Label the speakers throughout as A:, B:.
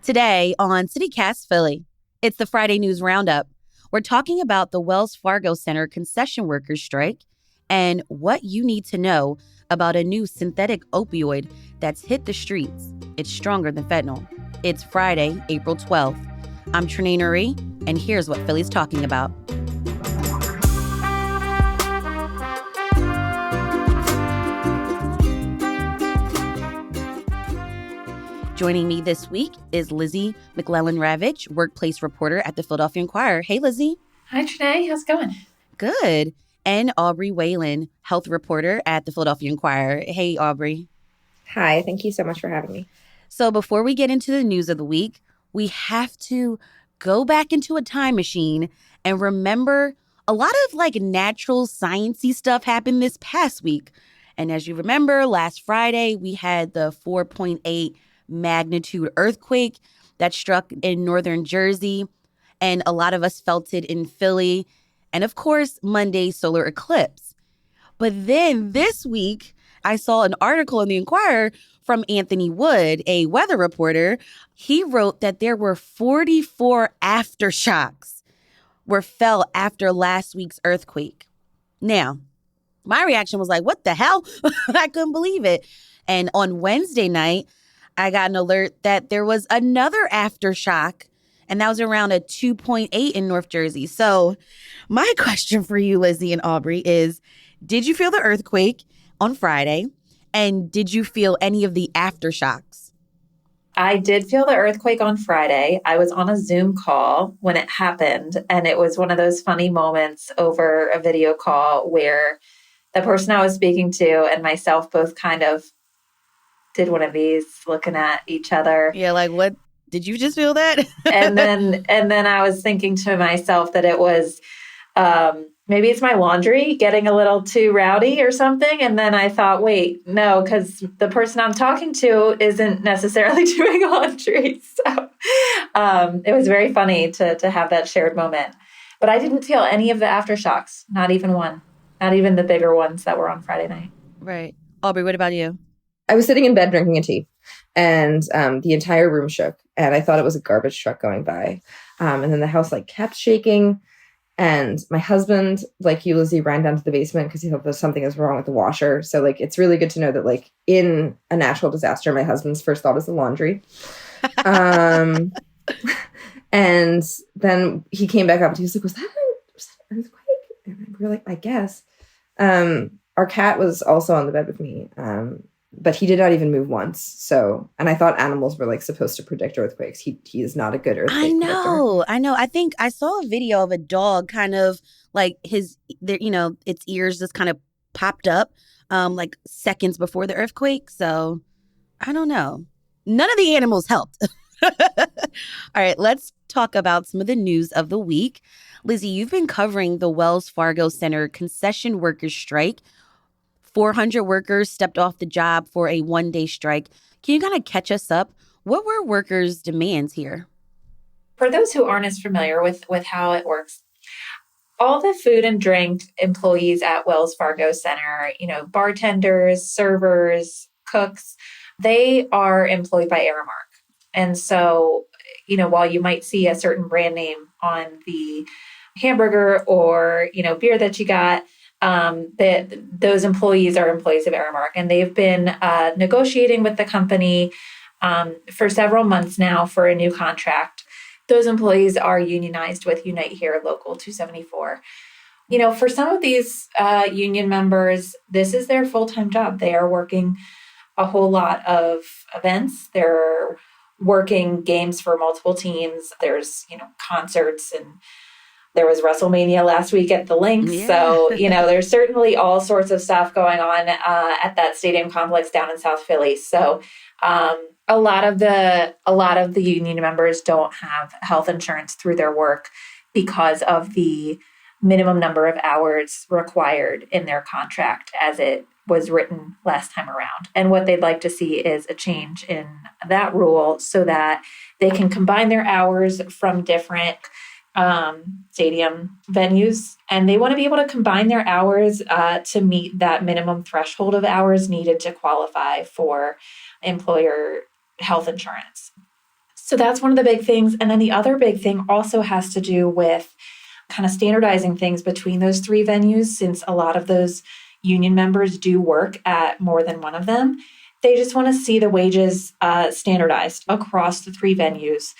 A: Today on CityCast Philly, it's the Friday News Roundup. We're talking about the Wells Fargo Center concession workers strike and what you need to know about a new synthetic opioid that's hit the streets. It's stronger than fentanyl. It's Friday, April 12th. I'm Trenae Nuri, and here's what Philly's talking about. Joining me this week is Lizzie McClellan-Ravitch, workplace reporter at the Philadelphia Inquirer. Hey, Lizzie.
B: Hi, Trenae. How's it going?
A: Good. And Aubrey Whalen, health reporter at the Philadelphia Inquirer. Hey, Aubrey.
C: Hi. Thank you so much for having me.
A: So before we get into the news of the week, we have to go back into a time machine and remember a lot of natural sciencey stuff happened this past week. And as you remember, last Friday, we had the 4.8 magnitude earthquake that struck in northern Jersey, and a lot of us felt it in Philly, and of course, Monday's solar eclipse. But then this week, I saw an article in the Inquirer from Anthony Wood, a weather reporter. He wrote that there were 44 aftershocks were felt after last week's earthquake. Now, my reaction was like, what the hell? I couldn't believe it. And on Wednesday night, I got an alert that there was another aftershock, and that was around a 2.8 in North Jersey. So my question for you, Lizzie and Aubrey, is did you feel the earthquake on Friday, and did you feel any of the aftershocks?
B: I did feel the earthquake on Friday. I was on a Zoom call when it happened, and it was one of those funny moments over a video call where the person I was speaking to and myself both kind of did one of these looking at each other.
A: Yeah, like what? Did you just feel that?
B: and then I was thinking to myself that it was maybe it's my laundry getting a little too rowdy or something. And then I thought, wait, no, because the person I'm talking to isn't necessarily doing laundry. So it was very funny to have that shared moment. But I didn't feel any of the aftershocks, not even one, not even the bigger ones that were on Friday night.
A: Right. Aubrey, what about you?
C: I was sitting in bed drinking a tea, and the entire room shook, and I thought it was a garbage truck going by. And then the house kept shaking, and my husband, like you, Lizzie, ran down to the basement because he thought something was wrong with the washer. So it's really good to know that in a natural disaster, my husband's first thought is the laundry. And then he came back up and he was like, was that an earthquake? And we were like, I guess. Our cat was also on the bed with me. But he did not even move once. So, and I thought animals were supposed to predict earthquakes. He is not a good earthquake predictor.
A: I know. I think I saw a video of a dog kind of its ears just kind of popped up seconds before the earthquake. So I don't know. None of the animals helped. All right, let's talk about some of the news of the week. Lizzie, you've been covering the Wells Fargo Center concession workers strike. 400 workers stepped off the job for a one-day strike. Can you kind of catch us up? What were workers' demands here?
B: For those who aren't as familiar with how it works, all the food and drink employees at Wells Fargo Center, bartenders, servers, cooks, they are employed by Aramark. And so, while you might see a certain brand name on the hamburger or, beer that you got, those employees are employees of Aramark, and they've been negotiating with the company for several months now for a new contract. Those employees are unionized with Unite Here Local 274. For some of these union members, this is their full-time job. They are working a whole lot of events. They're working games for multiple teams. There's, concerts, and there was WrestleMania last week at the Lynx. Yeah. So, there's certainly all sorts of stuff going on at that stadium complex down in South Philly. So a lot of the union members don't have health insurance through their work because of the minimum number of hours required in their contract as it was written last time around. And what they'd like to see is a change in that rule so that they can combine their hours from different stadium venues, and they want to be able to combine their hours to meet that minimum threshold of hours needed to qualify for employer health insurance. So that's one of the big things. And then the other big thing also has to do with kind of standardizing things between those three venues, since a lot of those union members do work at more than one of them. They just want to see the wages standardized across the three venues.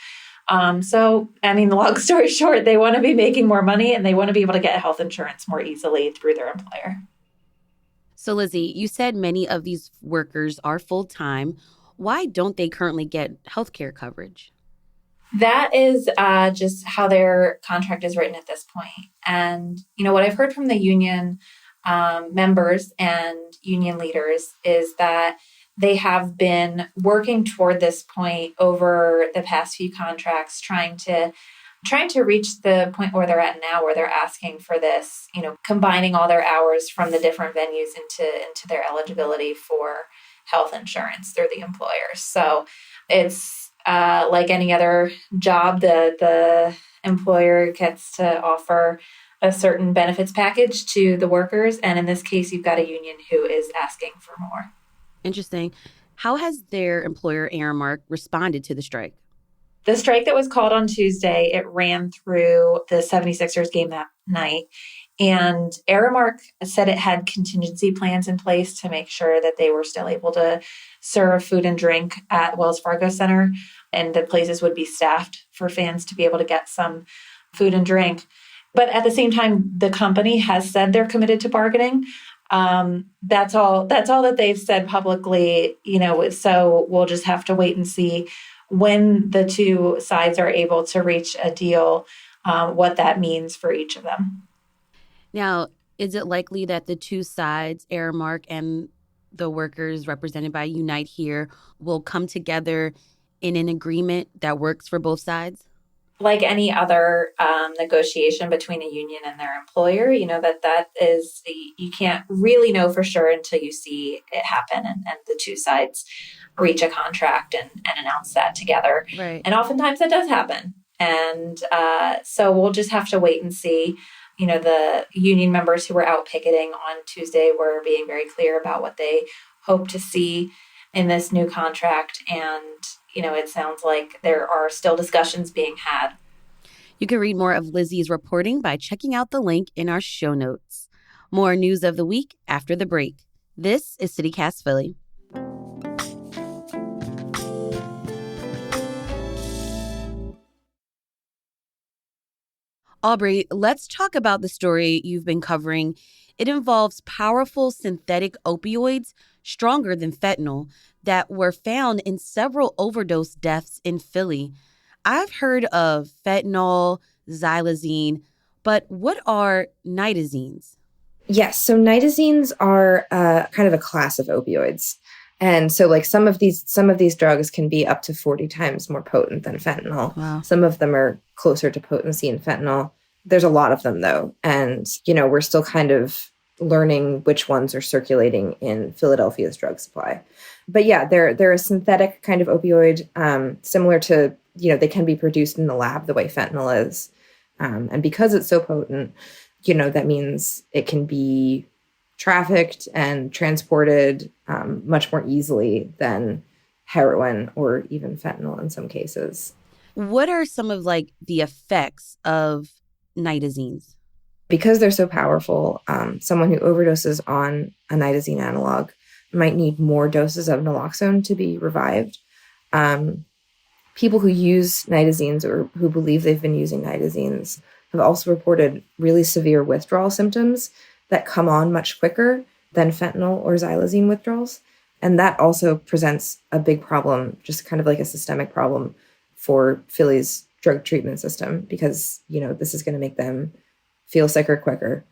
B: The long story short, they want to be making more money and they want to be able to get health insurance more easily through their employer.
A: So, Lizzie, you said many of these workers are full-time. Why don't they currently get healthcare coverage?
B: That is just how their contract is written at this point. And, what I've heard from the union members and union leaders is that they have been working toward this point over the past few contracts, trying to reach the point where they're at now, where they're asking for this, combining all their hours from the different venues into their eligibility for health insurance through the employers. So it's like any other job, the employer gets to offer a certain benefits package to the workers. And in this case, you've got a union who is asking for more.
A: Interesting. How has their employer, Aramark, responded to the strike?
B: The strike that was called on Tuesday, it ran through the 76ers game that night. And Aramark said it had contingency plans in place to make sure that they were still able to serve food and drink at Wells Fargo Center, and the places would be staffed for fans to be able to get some food and drink. But at the same time, the company has said they're committed to bargaining. That's all that they've said publicly, so we'll just have to wait and see when the two sides are able to reach a deal, what that means for each of them.
A: Now, is it likely that the two sides, Aramark and the workers represented by Unite Here, will come together in an agreement that works for both sides?
B: Like any other negotiation between a union and their employer, that is, you can't really know for sure until you see it happen and the two sides reach a contract and announce that together.
A: Right.
B: And oftentimes that does happen. And so we'll just have to wait and see. The union members who were out picketing on Tuesday were being very clear about what they hope to see in this new contract. And, it sounds like there are still discussions being had.
A: You can read more of Lizzie's reporting by checking out the link in our show notes. More news of the week after the break. This is CityCast Philly. Aubrey, let's talk about the story you've been covering. It involves powerful synthetic opioids, stronger than fentanyl, that were found in several overdose deaths in Philly. I've heard of fentanyl, xylazine, but what are nitazines?
C: Yes, so nitazines are kind of a class of opioids. And so like some of these drugs can be up to 40 times more potent than fentanyl.
A: Wow.
C: Some of them are closer to potency in fentanyl. There's a lot of them though. And, we're still kind of learning which ones are circulating in Philadelphia's drug supply. But yeah, they're a synthetic kind of opioid, similar to, they can be produced in the lab the way fentanyl is. And because it's so potent, that means it can be trafficked and transported much more easily than heroin or even fentanyl in some cases.
A: What are some of the effects of nitazines?
C: Because they're so powerful, someone who overdoses on a nitazene analog might need more doses of naloxone to be revived. People who use nitazines or who believe they've been using nitazines have also reported really severe withdrawal symptoms that come on much quicker than fentanyl or xylazine withdrawals. And that also presents a big problem, just kind of like a systemic problem for Philly's drug treatment system, because, this is going to make them feel sicker quicker.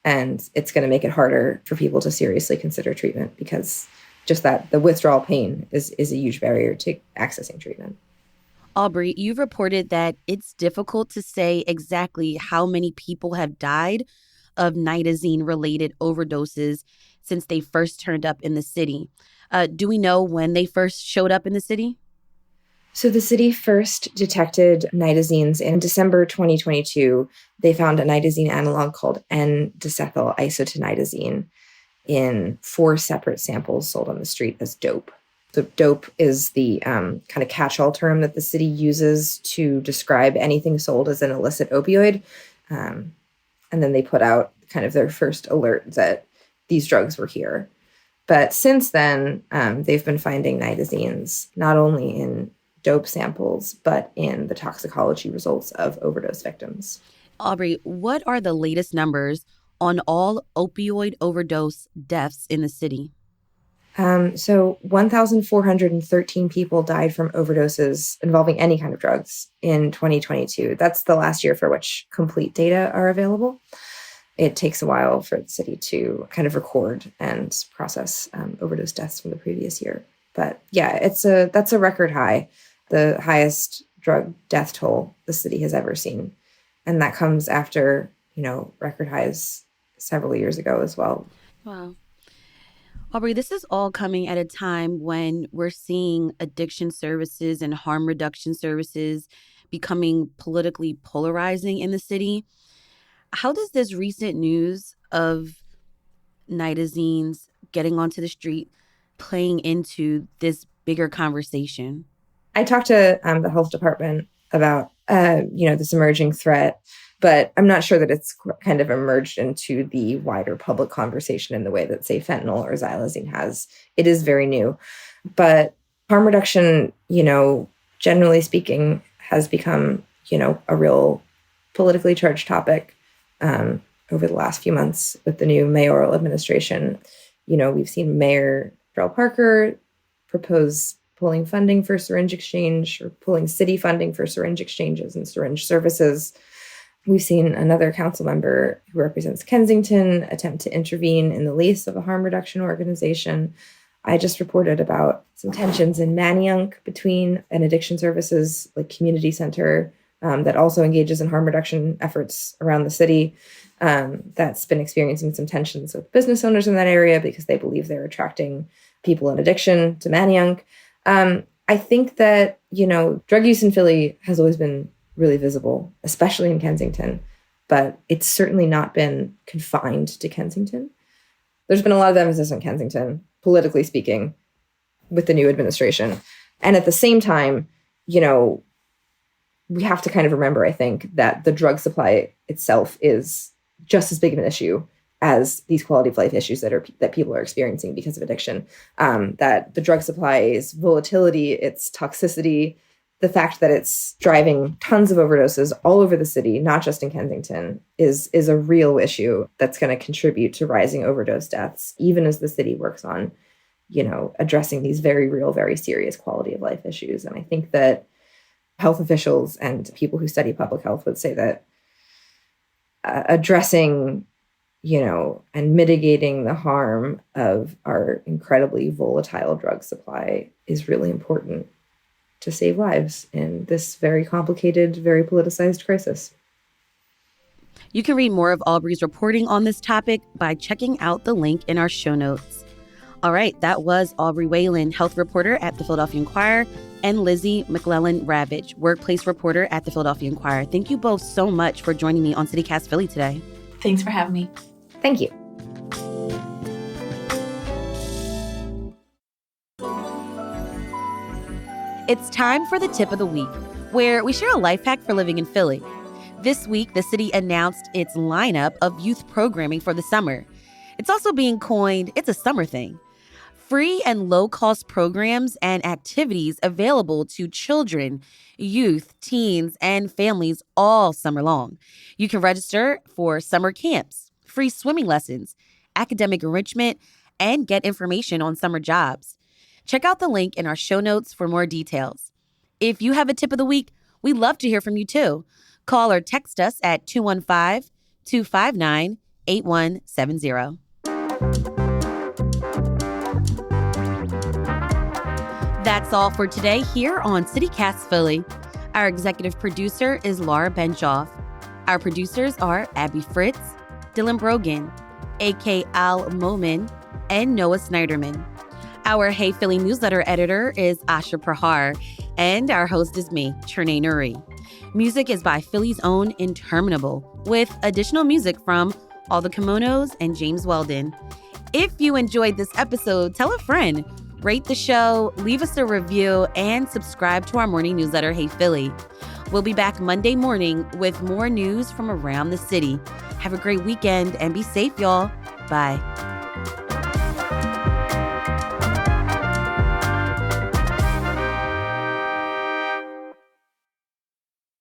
C: And it's going to make it harder for people to seriously consider treatment, because just that the withdrawal pain is a huge barrier to accessing treatment.
A: Aubrey, you've reported that it's difficult to say exactly how many people have died of nitazene-related overdoses since they first turned up in the city. Do we know when they first showed up in the city?
C: So the city first detected nitazines in December 2022. They found a nitazene analog called N-desethyl isotoniazine in 4 separate samples sold on the street as dope. So dope is the kind of catch-all term that the city uses to describe anything sold as an illicit opioid. And then they put out kind of their first alert that these drugs were here. But since then, they've been finding nitazines not only in dope samples, but in the toxicology results of overdose victims.
A: Aubrey, what are the latest numbers on all opioid overdose deaths in the city?
C: So 1,413 people died from overdoses involving any kind of drugs in 2022. That's the last year for which complete data are available. It takes a while for the city to kind of record and process overdose deaths from the previous year. But yeah, that's a record high, the highest drug death toll the city has ever seen. And that comes after, record highs several years ago as well.
A: Wow. Aubrey, this is all coming at a time when we're seeing addiction services and harm reduction services becoming politically polarizing in the city. How does this recent news of nitazines getting onto the street playing into this bigger conversation?
C: I talked to the health department about, this emerging threat, but I'm not sure that it's kind of emerged into the wider public conversation in the way that, say, fentanyl or xylazine has. It is very new. But harm reduction, generally speaking, has become, a real politically charged topic over the last few months with the new mayoral administration. We've seen Mayor Darrell Parker propose pulling funding for syringe exchange or pulling city funding for syringe exchanges and syringe services. We've seen another council member who represents Kensington attempt to intervene in the lease of a harm reduction organization. I just reported about some tensions in Manayunk between an addiction services like community center that also engages in harm reduction efforts around the city. That's been experiencing some tensions with business owners in that area because they believe they're attracting people in addiction to Manayunk. I think that, drug use in Philly has always been really visible, especially in Kensington, but it's certainly not been confined to Kensington. There's been a lot of emphasis on Kensington, politically speaking, with the new administration. And at the same time, we have to kind of remember, I think, that the drug supply itself is just as big of an issue as these quality of life issues that people are experiencing because of addiction. That the drug supply's volatility, its toxicity, the fact that it's driving tons of overdoses all over the city, not just in Kensington, is a real issue that's going to contribute to rising overdose deaths, even as the city works on, addressing these very real, very serious quality of life issues. And I think that health officials and people who study public health would say that addressing, and mitigating the harm of our incredibly volatile drug supply is really important to save lives in this very complicated, very politicized crisis.
A: You can read more of Aubrey's reporting on this topic by checking out the link in our show notes. All right, that was Aubrey Whalen, health reporter at the Philadelphia Inquirer, and Lizzie McClellan-Ravitch, workplace reporter at the Philadelphia Inquirer. Thank you both so much for joining me on CityCast Philly today.
B: Thanks for having me.
C: Thank you.
A: It's time for the tip of the week, where we share a life hack for living in Philly. This week, the city announced its lineup of youth programming for the summer. It's also being coined, it's a summer thing. Free and low-cost programs and activities available to children, youth, teens, and families all summer long. You can register for summer camps, free swimming lessons, academic enrichment, and get information on summer jobs. Check out the link in our show notes for more details. If you have a tip of the week, we'd love to hear from you too. Call or text us at 215-259-8170. That's all for today here on CityCast Philly. Our executive producer is Laura Benshoff. Our producers are Abby Fritz, Dylan Brogan, A.K. Al Momin, and Noah Snyderman. Our Hey Philly newsletter editor is Asha Prahar, and our host is me, Trinae Nuri. Music is by Philly's own Interminable, with additional music from All the Kimonos and James Weldon. If you enjoyed this episode, tell a friend. Rate the show, leave us a review, and subscribe to our morning newsletter, Hey Philly. We'll be back Monday morning with more news from around the city. Have a great weekend and be safe, y'all. Bye.